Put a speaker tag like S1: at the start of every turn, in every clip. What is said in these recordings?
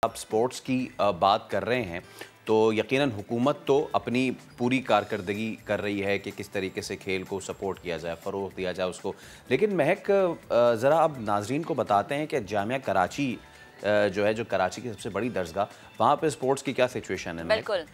S1: आप स्पोर्ट्स की बात कर रहे हैं तो यकीनन हुकूमत तो अपनी पूरी कारकर्दगी कर रही है कि किस तरीके से खेल को सपोर्ट किया जाए, फ़रोग़ दिया जाए उसको। लेकिन महक, ज़रा अब नाज़रीन को बताते हैं कि जामिया कराची जो है, जो कराची की सबसे बड़ी दरसगाह, वहाँ पे स्पोर्ट्स की क्या सिचुएशन है महक?
S2: बिल्कुल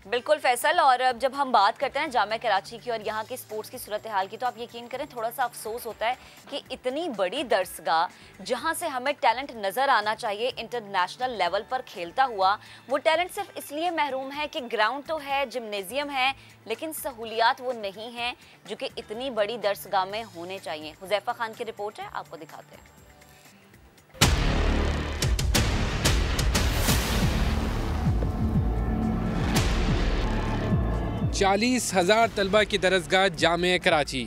S2: बिल्कुल फैसल। और अब जब हम बात करते हैं जामिया कराची की और यहाँ की स्पोर्ट्स की सूरत हाल की, तो आप यकीन करें थोड़ा सा अफसोस होता है कि इतनी बड़ी दरसगाह जहाँ से हमें टैलेंट नज़र आना चाहिए इंटरनेशनल लेवल पर खेलता हुआ, वो टैलेंट सिर्फ इसलिए महरूम है कि ग्राउंड तो है, जिम्नेजियम है, लेकिन सहूलियात वो नहीं हैं जो कि इतनी बड़ी दरसगाह में होने चाहिए। हुज़ैफा खान की रिपोर्ट है, आपको दिखाते हैं।
S3: 40,000 तलबा की दरसगाह जामिया कराची,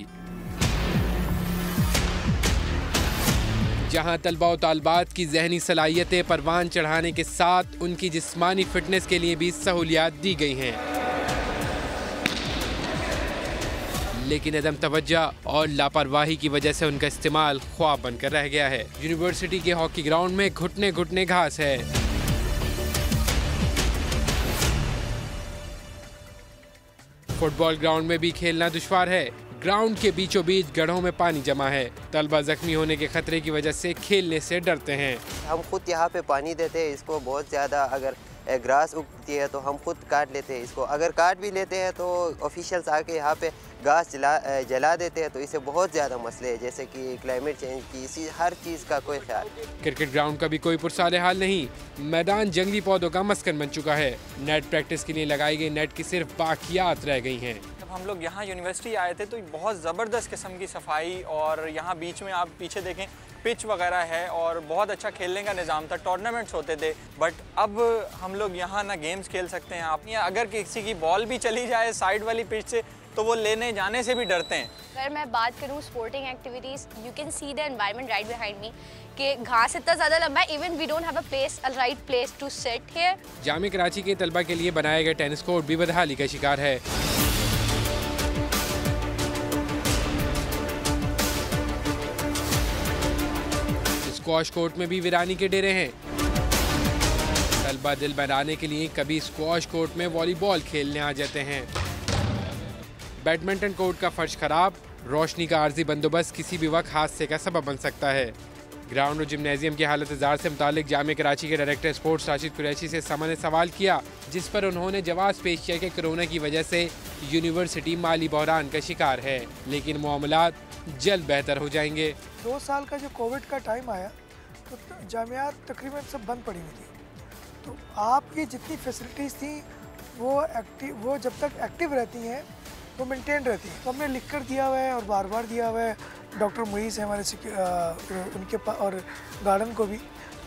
S3: जहां तलबा और तालबात की जहनी सलाहियतें परवान चढ़ाने के साथ उनकी जिस्मानी फिटनेस के लिए भी सहूलियात दी गई हैं, लेकिन अदम तवज्जो और लापरवाही की वजह से उनका इस्तेमाल ख्वाब बनकर रह गया है। यूनिवर्सिटी के हॉकी ग्राउंड में घुटने घुटने घास है। फुटबॉल ग्राउंड में भी खेलना दुश्वार है। ग्राउंड के बीचों बीच गड्ढों में पानी जमा है। तलबा जख्मी होने के खतरे की वजह से खेलने से डरते हैं।
S4: हम खुद यहाँ पे पानी देते हैं इसको, बहुत ज़्यादा अगर ग्रास उगती है तो हम खुद काट लेते हैं इसको। अगर काट भी लेते हैं तो ऑफिशियल्स आके यहाँ पे घास जला देते हैं, तो इससे बहुत ज़्यादा मसले हैं, जैसे कि क्लाइमेट चेंज की, इसी हर चीज़ का कोई ख्याल।
S3: क्रिकेट ग्राउंड का भी कोई पुरसाले हाल नहीं। मैदान जंगली पौधों का मस्कन बन चुका है। नेट प्रैक्टिस के लिए लगाई गई नेट की सिर्फ बाकियात रह गई हैं।
S5: जब हम लोग यहाँ यूनिवर्सिटी आए थे तो बहुत ज़बरदस्त किस्म की सफाई, और यहाँ बीच में आप पीछे देखें पिच वगैरह है और बहुत अच्छा खेलने का निज़ाम था, टूर्नामेंट्स होते थे। बट अब हम लोग यहाँ ना गेम्स खेल सकते हैं। आप अगर किसी की बॉल भी चली जाए साइड वाली पिच से तो वो लेने जाने से भी डरते हैं।
S6: अगर मैं बात करूँ sporting activities, you can see the environment right behind me कि घास इतना ज़्यादा लंबा है, even we don't have a right place to sit here.
S3: Jamia Karachi के तलबा के लिए बनाए गए टेनिस कोर्ट भी बदहाली का शिकार है। स्क्वॉश कोर्ट में भी वीरानी के डेरे हैं। तलबा दिल बहलाने के लिए कभी स्क्वॉश कोर्ट में वॉलीबॉल खेलने आ जाते हैं। बैडमिंटन कोर्ट का फर्श खराब, रोशनी का आर्जी बंदोबस्त किसी भी वक्त हादसे का सबब बन सकता है। ग्राउंड और जिम्नेजियम की हालत जार से मुतालिक जामिया कराची के डायरेक्टर स्पोर्ट्स राशिद कुरैशी से सामने सवाल किया, जिस पर उन्होंने जवाब पेश किया कि कोरोना की वजह से यूनिवर्सिटी माली बहरान का शिकार है, लेकिन मामलात जल्द बेहतर हो जाएंगे।
S7: 2 साल का जो कोविड का टाइम आया तो जामियात तकरीबन सब बंद पड़ी हुई थी, तो आपकी जितनी फैसिलिटीज़ थी वो जब तक एक्टिव रहती हैं वो मेंटेन रहती है। तो हमने लिख कर दिया हुआ है और बार बार दिया हुआ है डॉक्टर मुईस है हमारे उनके पास, और गार्डन को भी,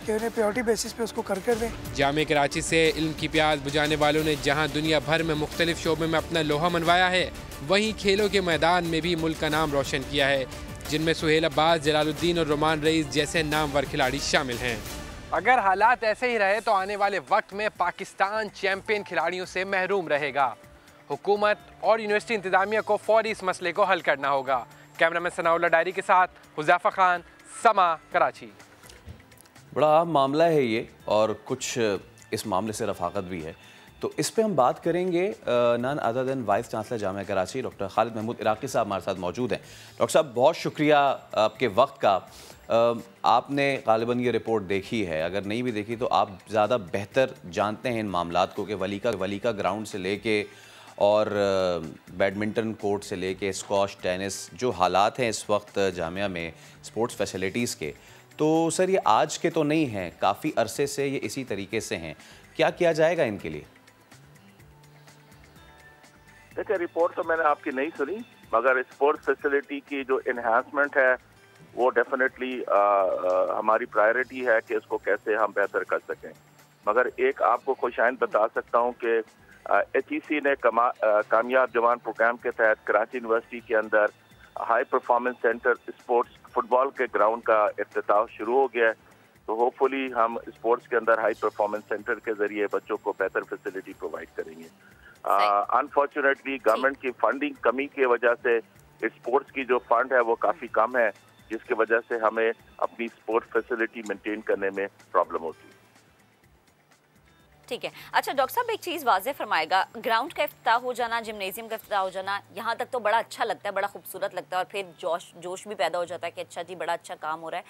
S7: कि उन्हें प्रायोरिटी बेसिस पे उसको कर दें।
S3: जामिया कराची से इल्म की प्यास बुझाने वालों ने जहां दुनिया भर में मुख्तलिफ शोबे में अपना लोहा मनवाया है, वहीं खेलों के मैदान में भी मुल्क का नाम रोशन किया है, जिनमें सुहेल अब्बास, जलालुद्दीन और रोमान रईस जैसे नामवर खिलाड़ी शामिल हैं। अगर हालात ऐसे ही रहे तो आने वाले वक्त में पाकिस्तान चैंपियन खिलाड़ियों से महरूम रहेगा। हुकूमत और यूनिवर्सिटी इंतजामिया को फौरी इस मसले को हल करना होगा। कैमरामैन सनाउल्ला डायरी के साथ हुज़ैफा खान, समा, कराची।
S1: बड़ा अहम मामला है ये, और कुछ इस मामले से रफाकत भी है, तो इस पे हम बात करेंगे। None other than vice chancellor Jamia Karachi doctor Khalid Mahmood Iraqi साहब हमारे साथ मौजूद हैं। डॉक्टर साहब, बहुत शुक्रिया आपके वक्त का। आपने गालिबन ये रिपोर्ट देखी है, अगर नहीं भी देखी तो आप ज़्यादा बेहतर जानते हैं इन मामलात को कि वली का ग्राउंड से लेके और बैडमिंटन कोर्ट से लेके स्क्वॉश, टेनिस, जो हालात हैं इस वक्त जामिया में स्पोर्ट्स फैसिलिटीज़ के, तो सर ये आज के तो नहीं हैं, काफ़ी अरसे से ये इसी तरीके से हैं। क्या किया जाएगा इनके लिए?
S8: देखिए, रिपोर्ट तो मैंने आपकी नहीं सुनी, मगर स्पोर्ट्स फैसिलिटी की जो इन्हांसमेंट है वो डेफिनेटली हमारी प्रायोरिटी है कि इसको कैसे हम बेहतर कर सकें। मगर एक आपको खुशाइन बता सकता हूँ कि HEC ने कामयाब जवान प्रोग्राम के तहत कराची यूनिवर्सिटी के अंदर high performance centre sports football के ग्राउंड का इफ्तिताह शुरू हो गया है। तो होपफुली हम स्पोर्ट्स के अंदर हाई परफॉर्मेंस सेंटर के जरिए बच्चों को बेहतर फैसिलिटी प्रोवाइड करेंगे। अनफॉर्चुनेटली गवर्नमेंट की फंडिंग कमी की वजह से स्पोर्ट्स की जो फंड है वो काफ़ी कम है, जिसकी वजह से हमें अपनी स्पोर्ट्स फैसिलिटी मेंटेन करने में प्रॉब्लम होती है।
S2: ठीक है। अच्छा डॉक्टर साहब, एक चीज़ वाज़ेह फरमाएगा, ग्राउंड का इफ्तिताह हो जाना, जिम्नेजियम का इफ्तिताह हो जाना, यहाँ तक तो बड़ा अच्छा लगता है, बड़ा खूबसूरत लगता है और फिर जोश भी पैदा हो जाता है कि अच्छा जी बड़ा अच्छा काम हो रहा है।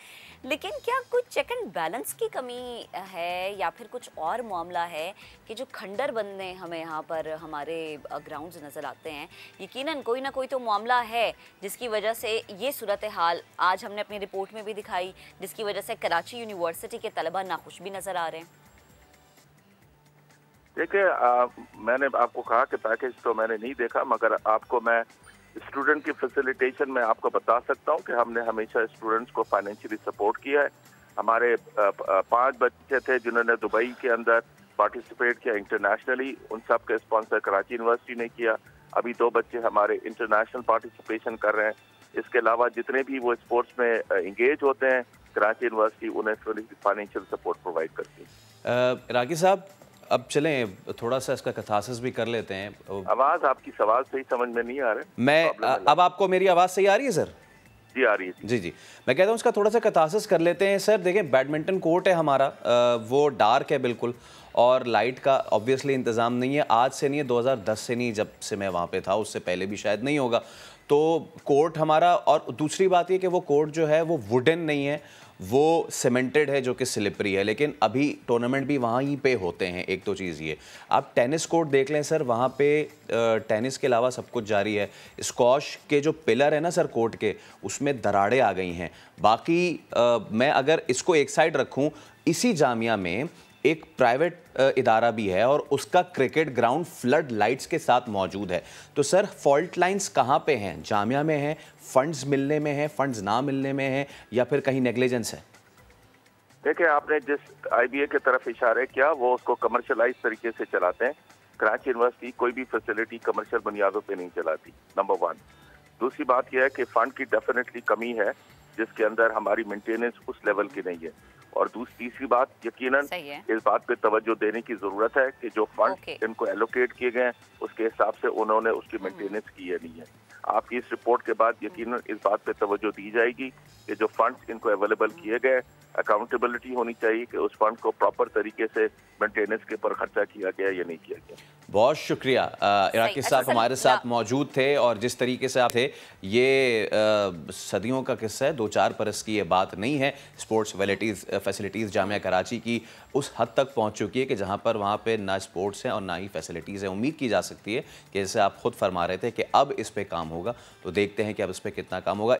S2: लेकिन क्या कुछ चेक एंड बैलेंस की कमी है या फिर कुछ और मामला है कि जो खंडर बनने हमें यहाँ पर हमारे ग्राउंड्स नज़र आते हैं? यकीनन कोई ना कोई तो मामला है जिसकी वजह से ये सूरत हाल आज हमने अपनी रिपोर्ट में भी दिखाई, जिसकी वजह से कराची यूनिवर्सिटी के तलबा नाखुश भी नज़र आ रहे हैं।
S8: देखिए, मैंने आपको कहा कि पैकेज तो मैंने नहीं देखा, मगर आपको मैं स्टूडेंट की फैसिलिटेशन में आपको बता सकता हूं कि हमने हमेशा स्टूडेंट्स को फाइनेंशियली सपोर्ट किया है। हमारे 5 बच्चे थे जिन्होंने दुबई के अंदर पार्टिसिपेट किया इंटरनेशनली, उन सब के स्पॉन्सर कराची यूनिवर्सिटी ने किया। अभी 2 बच्चे हमारे इंटरनेशनल पार्टिसिपेशन कर रहे हैं। इसके अलावा जितने भी वो स्पोर्ट्स में इंगेज होते हैं, कराची यूनिवर्सिटी उन्हें फाइनेंशियल सपोर्ट प्रोवाइड करती है।
S1: राकी साहब, अब चलें थोड़ा सा इसका कथासिस भी कर लेते हैं।
S8: आवाज़ आपकी सवाल सही समझ में नहीं आ रहा
S1: मैं अब आपको मेरी आवाज़ सही आ रही है सर?
S8: जी आ रही है।
S1: जी जी, मैं कहता हूँ इसका थोड़ा सा कथासिस कर लेते हैं सर। देखें, बैडमिंटन कोर्ट है हमारा, वो डार्क है बिल्कुल, और लाइट का ऑब्वियसली इंतज़ाम नहीं है। आज से नहीं है, 2010 से नहीं, जब से मैं वहाँ पे था उससे पहले भी शायद नहीं होगा। तो कोर्ट हमारा, और दूसरी बात ये कि वो कोर्ट जो है वो वुडन नहीं है, वो सीमेंटेड है जो कि स्लिपरी है। लेकिन अभी टूर्नामेंट भी वहाँ ही पे होते हैं। एक तो चीज़ ये, आप टेनिस कोर्ट देख लें सर, वहाँ पे टेनिस के अलावा सब कुछ जारी है। स्क्वॉश के जो पिलर है ना सर कोर्ट के, उसमें दरारें आ गई हैं। बाकी मैं अगर इसको एक साइड रखूँ, इसी जामिया में एक प्राइवेट इदारा भी है और उसका क्रिकेट ग्राउंड फ्लड लाइट्स के साथ मौजूद है। तो सर फॉल्ट लाइंस कहाँ पे हैं? जामिया में हैं, फंड्स मिलने में हैं, फंड्स ना मिलने में हैं, या फिर कहीं नेग्लिजेंस है?
S8: देखिए, आपने जिस IBA की तरफ इशारा किया वो उसको कमर्शलाइज तरीके से चलाते हैं। कराची यूनिवर्सिटी कोई भी फैसिलिटी कमर्शियल बुनियादों पे नहीं चलाती, नंबर 1। दूसरी बात यह है कि फंड की डेफिनेटली कमी है, जिसके अंदर हमारी मेंटेनेंस उस लेवल की नहीं है। और तीसरी बात, यकीनन इस बात पे तवज्जो देने की जरूरत है कि जो फंड इनको एलोकेट किए गए हैं उसके हिसाब से उन्होंने उसकी मेंटेनेंस की है नहीं है। आपकी इस रिपोर्ट के बाद यकीनन इस बात पे तवज्जो दी जाएगी कि जो फंड्स इनको अवेलेबल किए गए, अकाउंटेबिलिटी होनी चाहिए कि उस फंड को प्रॉपर तरीके से मेंटेनेंस के ऊपर खर्चा किया गया या नहीं किया गया।
S1: बहुत शुक्रिया। इराकी साहब हमारे साथ मौजूद थे, और जिस तरीके से आप थे, ये सदियों का किस्सा है, 2-4 बरस की ये बात नहीं है। स्पोर्ट्स फैसिलिटीज़ जामिया कराची की उस हद तक पहुंच चुकी है कि जहां पर वहां पे ना स्पोर्ट्स हैं और ना ही फैसिलिटीज़ हैं। उम्मीद की जा सकती है कि जैसे आप खुद फरमा रहे थे कि अब इस पे काम होगा, तो देखते हैं कि अब इस पे कितना काम होगा।